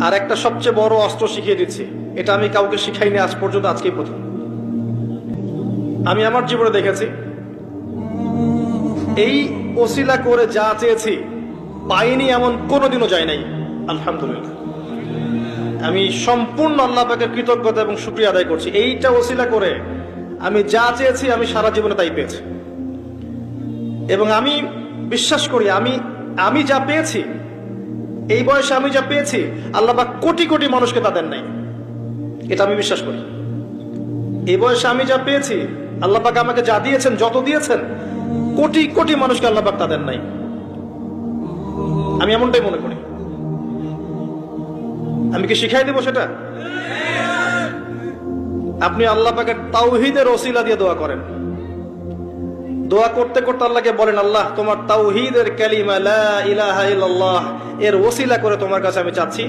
আর একটা সবচেয়ে বড় অস্ত্র শিখিয়ে দিচ্ছি, এটা আমি কাউকে শিখাইনি আজ পর্যন্ত, আজকেই প্রথম। আমি আমার জীবনে দেখেছি, এই ওসিলা করে যা চেয়েছি পাইনি এমন কোনোদিনও যায় নাই। আলহামদুলিল্লাহ, আমি সম্পূর্ণ আল্লাহ পাকের কৃতজ্ঞতা এবং শুকরিয়া আদায় করছি। এইটা ওসিলা করে আমি যা চেয়েছি আমি সারা জীবনে তাই পেয়েছি। এবং আমি বিশ্বাস করি আমি যা পেয়েছি, এই বয়সে আমি যা পেয়েছি, আল্লাহ পাক কোটি কোটি মানুষকে তা দেন নাই, এটা আমি বিশ্বাস করি। এই বয়সে আমি যা পেয়েছি, আল্লাহ পাক আমাকে যা দিয়েছেন, যত দিয়েছেন, কোটি কোটি মানুষকে আল্লাহ পাক তা দেন নাই, আমি এমনটাই মনে করি। আমি কি শিখাই দেব সেটা? আপনি আল্লাহ পাকের তাওহীদের ওসিলা দিয়ে দোয়া করেন। দোয়া করতে করতে আল্লাহকে বলেন, আল্লাহ তোমার তাওহীদের কালিমা লা ইলাহা ইল্লাল্লাহ এর ওসিলা করে তোমার কাছে আমি চাচ্ছি